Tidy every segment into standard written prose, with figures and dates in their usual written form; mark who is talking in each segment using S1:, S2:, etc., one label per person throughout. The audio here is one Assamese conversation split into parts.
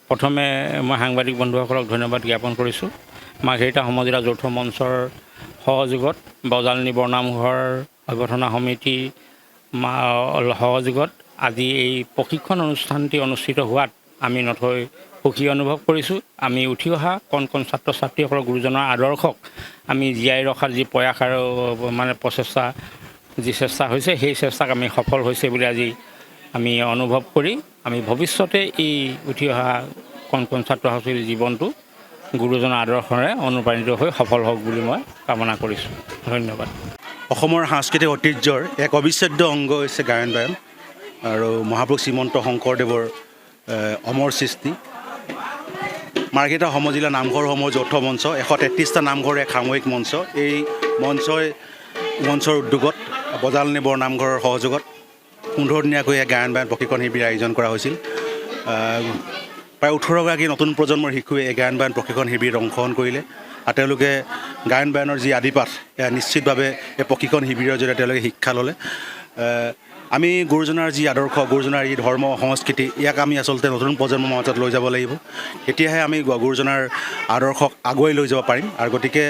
S1: প্ৰথমে মই সাংবাদিক বন্ধুসকলক ধন্যবাদ জ্ঞাপন কৰিছোঁ। মাৰ্ঘেৰিটা সমজিলা যৌথ মঞ্চৰ সহযোগত বজালনী বৰনামঘৰ অভ্যৰ্থনা সমিতি সহযোগত আজি এই প্ৰশিক্ষণ অনুষ্ঠানটি অনুষ্ঠিত হোৱাত আমি নথৈ সুখী অনুভৱ কৰিছোঁ। আমি উঠি অহা কণ কণ ছাত্ৰ ছাত্ৰীসকলৰ গুৰুজনৰ আদৰ্শক আমি জীয়াই ৰখাৰ যি প্ৰয়াস আৰু প্ৰচেষ্টা যি চেষ্টা হৈছে, সেই চেষ্টাক আমি সফল হৈছে বুলি আজি আমি অনুভৱ কৰি আমি ভৱিষ্যতে এই উঠি অহা কণ কণ ছাত্ৰ ছাত্ৰীৰ জীৱনটো গুৰুজনৰ আদৰ্শৰে অনুপ্ৰাণিত হৈ সফল হওক বুলি মই কামনা কৰিছোঁ। ধন্যবাদ।
S2: অসমৰ সাংস্কৃতিক ঐতিহ্যৰ এক অবিচ্ছেদ্য অংগ হৈছে গায়ন বায়ন আৰু মহাপুৰুষ শ্ৰীমন্ত শংকৰদেৱৰ অমৰ সৃষ্টি। মাৰ্ঘেৰিটা সমজিলা নামঘৰসমূহৰ যৌথ মঞ্চ 133টা নামঘৰৰ এক সামূহিক মঞ্চ। এই মঞ্চৰ উদ্যোগত বজালনী বৰনামঘৰৰ সহযোগত 15 দিনীয়াকৈ এক গায়ন বায়ন প্ৰশিক্ষণ শিবিৰ আয়োজন কৰা হৈছিল। প্ৰায় 18গৰাকী নতুন প্ৰজন্মৰ শিশুৱে এই গায়ন বায়ন প্ৰশিক্ষণ শিবিৰত অংশগ্ৰহণ কৰিলে আৰু তেওঁলোকে গায়ন বায়নৰ যি আদিপাঠ এয়া নিশ্চিতভাৱে এই প্ৰশিক্ষণ শিবিৰৰ জৰিয়তে তেওঁলোকে শিক্ষা ল'লে। আমি গুৰুজনাৰ যি আদৰ্শ, গুৰুজনাৰ যি ধৰ্ম সংস্কৃতি, ইয়াক আমি আচলতে নতুন প্ৰজন্মৰ মাজত লৈ যাব লাগিব। তেতিয়াহে আমি গুৰুজনাৰ আদৰ্শক আগুৱাই লৈ যাব পাৰিম। আৰু গতিকে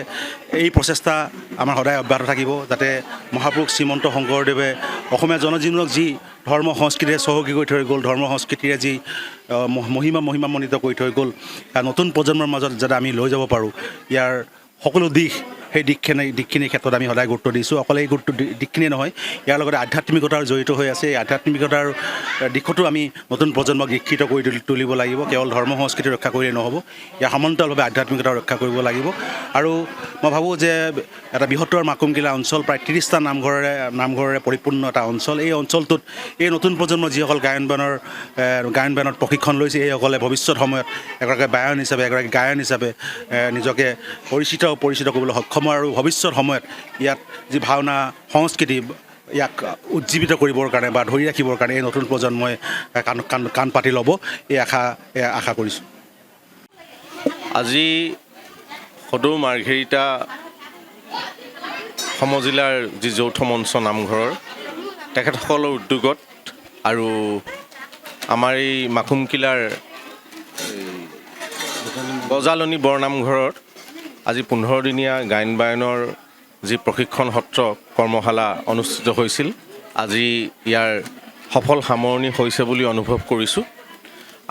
S2: এই প্ৰচেষ্টা আমাৰ সদায় অব্যাহত থাকিব, যাতে মহাপুৰুষ শ্ৰীমন্ত শংকৰদেৱে অসমীয়া জনজীৱনক যি ধৰ্ম সংস্কৃতিৰে চহকী কৰি থৈ গ'ল, ধৰ্ম সংস্কৃতিৰে যি মহিমামণ্ডিত কৰি থৈ গ'ল, নতুন প্ৰজন্মৰ মাজত যাতে আমি লৈ যাব পাৰোঁ, ইয়াৰ সকলো দিশ সেই দিশখিনিৰ ক্ষেত্ৰত আমি সদায় গুৰুত্ব দিছোঁ। অকল এই দিশখিনিয়ে নহয়, ইয়াৰ লগতে আধ্যাত্মিকতাৰ জড়িত হৈ আছে। এই আধ্যাত্মিকতাৰ দিশতো আমি নতুন প্ৰজন্মক দীক্ষিত কৰি তুলিব লাগিব। কেৱল ধৰ্ম সংস্কৃতি ৰক্ষা কৰিলে নহ'ব, ইয়াৰ সমান্তৰালভাৱে আধ্যাত্মিকতা ৰক্ষা কৰিব লাগিব। আৰু মই ভাবোঁ যে এটা বৃহত্তৰ মাকুমকিলা অঞ্চল, প্ৰায় 30টা নামঘৰেৰে পৰিপূৰ্ণ এটা অঞ্চল। এই অঞ্চলটোত এই নতুন প্ৰজন্মৰ যিসকল গায়ন বায়নত প্ৰশিক্ষণ লৈছে, এইসকলে ভৱিষ্যত সময়ত এগৰাকী বায়ন হিচাপে, এগৰাকী গায়ন হিচাপে নিজকে পৰিচিত কৰিবলৈ সক্ষম আৰু ভৱিষ্যত সময়ত ইয়াত যি ভাওনা সংস্কৃতি, ইয়াক উজ্জীৱিত কৰিবৰ কাৰণে বা ধৰি ৰাখিবৰ কাৰণে এই নতুন প্ৰজন্মই কাণ পাতি ল'ব, এই আশা কৰিছোঁ।
S3: আজি সদৌ মাৰ্ঘেৰিটা সমজিলাৰ যি যৌথ মঞ্চ নামঘৰৰ তেখেতসকলৰ উদ্যোগত আৰু আমাৰ এই মাকুমকিলাৰ বজালনী বৰনামঘৰত আজি 15 দিনীয়া গায়ন বায়নৰ যি প্ৰশিক্ষণ সত্ৰ কৰ্মশালা অনুষ্ঠিত হৈছিল, আজি ইয়াৰ সফল সামৰণি হৈছে বুলি অনুভৱ কৰিছোঁ।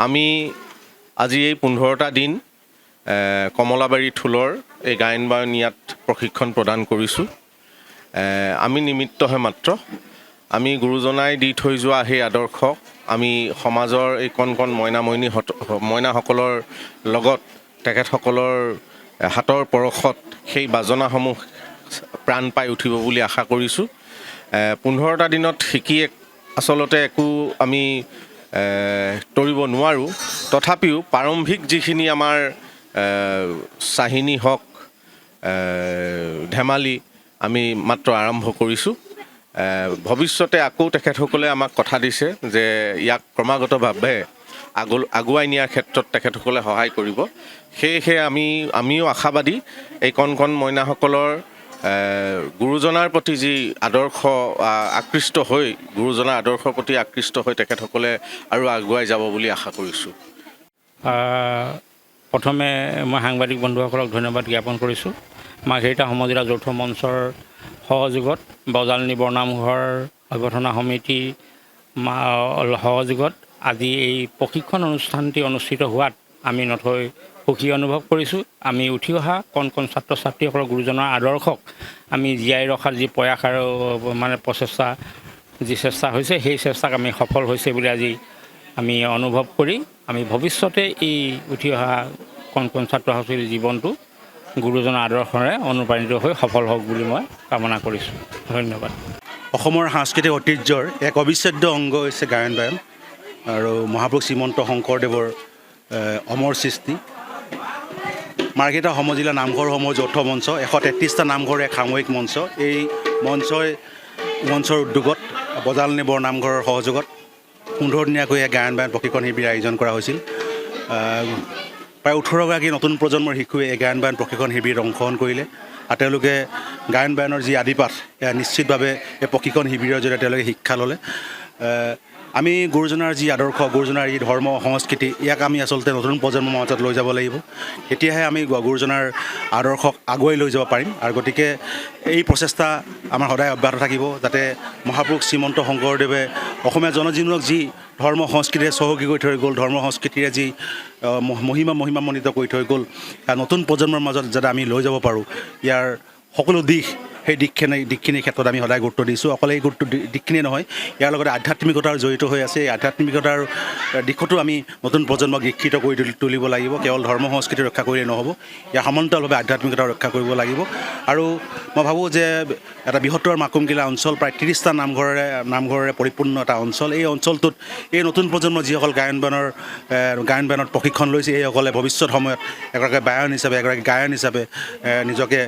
S3: আমি আজি এই 15টা দিন কমলাবাৰী থোলৰ এই গায়ন বায়ন ইয়াত প্ৰশিক্ষণ প্ৰদান কৰিছোঁ। আমি নিমিত্তহে মাত্ৰ, আমি গুৰুজনাই দি থৈ যোৱা সেই আদৰ্শক আমি সমাজৰ এই কণ কণ মইনাসকলৰ লগত তেখেতসকলৰ হাতৰ পৰশত সেই বাজনাসমূহ প্ৰাণ পাই উঠিব বুলি আশা কৰিছোঁ। 15টা দিনত শিকি আচলতে একো আমি তৰিব নোৱাৰোঁ, তথাপিও প্ৰাৰম্ভিক যিখিনি আমাৰ চাহিনী হওক, ধেমালি আমি মাত্ৰ আৰম্ভ কৰিছোঁ। ভৱিষ্যতে আকৌ তেখেতসকলে আমাক কথা দিছে যে ইয়াক ক্ৰমাগতভাৱে আগুৱাই নিয়াৰ ক্ষেত্ৰত তেখেতসকলে সহায় কৰিব। সেয়েহে আমিও আশাবাদী, এই কণ কণ মইনাসকলৰ গুৰুজনাৰ প্ৰতি যি আদৰ্শ আকৃষ্ট হৈ, গুৰুজনাৰ আদৰ্শৰ প্ৰতি আকৃষ্ট হৈ তেখেতসকলে আৰু আগুৱাই যাব বুলি আশা কৰিছোঁ।
S1: প্ৰথমে মই সাংবাদিক বন্ধুসকলক ধন্যবাদ জ্ঞাপন কৰিছোঁ। মাৰ্ঘেৰিটা সমজিলা যৌথ মঞ্চৰ সহযোগত বজালনী বৰনামঘৰ অভ্যৰ্থনা সমিতি সহযোগত আজি এই প্ৰশিক্ষণ অনুষ্ঠানটি অনুষ্ঠিত হোৱাত আমি নথৈ সুখী অনুভৱ কৰিছোঁ। আমি উঠি অহা কণ কণ ছাত্ৰ ছাত্ৰীসকলৰ গুৰুজনৰ আদৰ্শক আমি জীয়াই ৰখাৰ যি প্ৰয়াস আৰু প্ৰচেষ্টা যি চেষ্টা হৈছে, সেই চেষ্টাক আমি সফল হৈছে বুলি আজি আমি অনুভৱ কৰি আমি ভৱিষ্যতে এই উঠি অহা কণ কণ ছাত্ৰ ছাত্ৰীৰ জীৱনটো গুৰুজনৰ আদৰ্শৰে অনুপ্ৰাণিত হৈ সফল হওক বুলি মই কামনা কৰিছোঁ। ধন্যবাদ।
S2: অসমৰ সাংস্কৃতিক ঐতিহ্যৰ এক অবিচ্ছেদ্য অংগ হৈছে গায়ন বায়ন আৰু মহাপুৰুষ শ্ৰীমন্ত শংকৰদেৱৰ অমৰ সৃষ্টি। মাৰ্ঘেৰিটা সমজিলা নামঘৰসমূহৰ যৌথ মঞ্চ 133টা নামঘৰৰ এক সামূহিক মঞ্চ। এই মঞ্চৰ উদ্যোগত বজালনী বৰনামঘৰৰ সহযোগত 15 দিনীয়াকৈ এক গায়ন বায়ন প্ৰশিক্ষণ শিবিৰ আয়োজন কৰা হৈছিল। প্ৰায় 18গৰাকী নতুন প্ৰজন্মৰ শিশুৱে এই গায়ন বায়ন প্ৰশিক্ষণ শিবিৰত অংশগ্ৰহণ কৰিলে আৰু তেওঁলোকে গায়ন বায়নৰ যি আদিপাঠ এয়া নিশ্চিতভাৱে এই প্ৰশিক্ষণ শিবিৰৰ জৰিয়তে তেওঁলোকে শিক্ষা ল'লে। আমি গুৰুজনাৰ যি আদৰ্শ গুৰুজনাৰ যি ধৰ্ম সংস্কৃতি ইয়াক আমি আচলতে নতুন প্ৰজন্মৰ মাজত লৈ যাব লাগিব তেতিয়াহে আমি গুৰুজনাৰ আদৰ্শক আগুৱাই লৈ যাব পাৰিম আৰু গতিকে এই প্ৰচেষ্টা আমাৰ সদায় অব্যাহত থাকিব যাতে মহাপুৰুষ শ্ৰীমন্ত শংকৰদেৱে অসমীয়া জনজীৱনক যি ধৰ্ম সংস্কৃতিৰে চহকী কৰি থৈ গ'ল ধৰ্ম সংস্কৃতিৰে যি মহিমামণ্ডিত কৰি থৈ গ'ল নতুন প্ৰজন্মৰ মাজত যাতে আমি লৈ যাব পাৰোঁ ইয়াৰ সকলো দিশ সেই দিশখিনিৰ ক্ষেত্ৰত আমি সদায় গুৰুত্ব দিছোঁ অকল এই দিশখিনিয়ে নহয় ইয়াৰ লগতে আধ্যাত্মিকতাৰ জড়িত হৈ আছে এই আধ্যাত্মিকতাৰ দিশতো আমি নতুন প্ৰজন্মক শিক্ষিত কৰি তুলিব লাগিব কেৱল ধৰ্ম সংস্কৃতি ৰক্ষা কৰিলে নহ'ব ইয়াৰ সমান্তৰালভাৱে আধ্যাত্মিকতা ৰক্ষা কৰিব লাগিব আৰু মই ভাবোঁ যে এটা বৃহত্তৰ মাকুমকিলা অঞ্চল প্ৰায় 30টা নামঘৰেৰে পৰিপূৰ্ণ এটা অঞ্চল এই অঞ্চলটোত এই নতুন প্ৰজন্মৰ যিসকল গায়ন বায়নত প্ৰশিক্ষণ লৈছে এইসকলে ভৱিষ্যত সময়ত এগৰাকী গায়ন হিচাপে নিজকে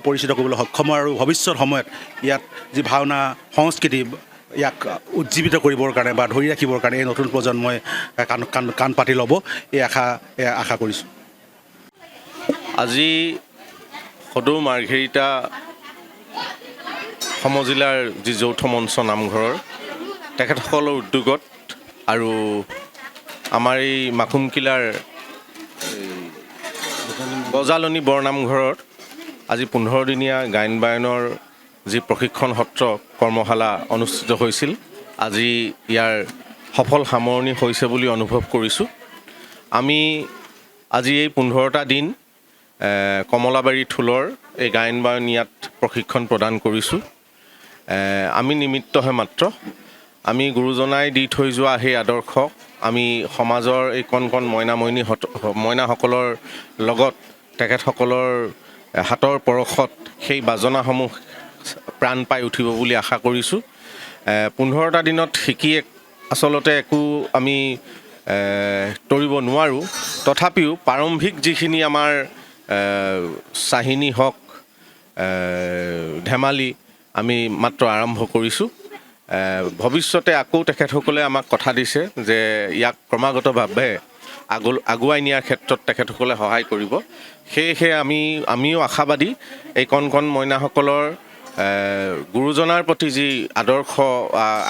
S2: পৰিচিত কৰিবলৈ সক্ষম আৰু ভৱিষ্যত সময়ত ইয়াত যি ভাওনা সংস্কৃতি ইয়াক উজ্জীৱিত কৰিবৰ কাৰণে বা ধৰি ৰাখিবৰ কাৰণে এই নতুন প্ৰজন্মই কাণ পাতি ল'ব এই আশা কৰিছোঁ
S3: আজি সদৌ মাৰ্ঘেৰিটা সমজিলাৰ যি যৌথ মঞ্চ নামঘৰৰ তেখেতসকলৰ উদ্যোগত আৰু আমাৰ এই মাকুমকিলাৰ গজালনী বৰনামঘৰত আজি 15 দিনীয়া গায়ন বায়নৰ যি প্ৰশিক্ষণ সত্ৰ কৰ্মশালা অনুষ্ঠিত হৈছিল আজি ইয়াৰ সফল সামৰণি হৈছে বুলি অনুভৱ কৰিছোঁ আমি আজি এই 15টা দিন কমলাবাৰী থোলৰ এই গায়ন বায়ন ইয়াত প্ৰশিক্ষণ প্ৰদান কৰিছোঁ আমি নিমিত্তহে মাত্ৰ আমি গুৰুজনাই দি থৈ যোৱা সেই আদৰ্শক আমি সমাজৰ এই কণ মইনাসকলৰ লগত তেখেতসকলৰ হাতৰ পৰশত সেই বাজনাসমূহ প্ৰাণ পাই উঠিব বুলি আশা কৰিছোঁ 15টা দিনত শিকি আচলতে একো আমি তৰিব নোৱাৰোঁ তথাপিও প্ৰাৰম্ভিক যিখিনি আমাৰ চাহিনী হওক ধেমালি আমি মাত্ৰ আৰম্ভ কৰিছোঁ ভৱিষ্যতে আকৌ তেখেতসকলে আমাক কথা দিছে যে ইয়াক ক্ৰমাগতভাৱে আগুৱাই নিয়াৰ ক্ষেত্ৰত তেখেতসকলে সহায় কৰিব সেয়েহে আমিও আশাবাদী এই কণ মইনাসকলৰ গুৰুজনাৰ প্ৰতি যি আদৰ্শ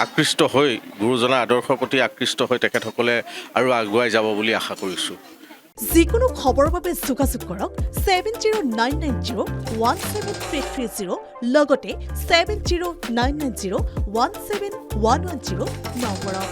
S3: আকৃষ্ট হৈ গুৰুজনাৰ আদৰ্শৰ প্ৰতি আকৃষ্ট হৈ তেখেতসকলে আৰু আগুৱাই যাব বুলি আশা কৰিছোঁ
S4: যিকোনো খবৰৰ বাবে যোগাযোগ কৰক 7099017330 লগতে 7099017110 নম্বৰত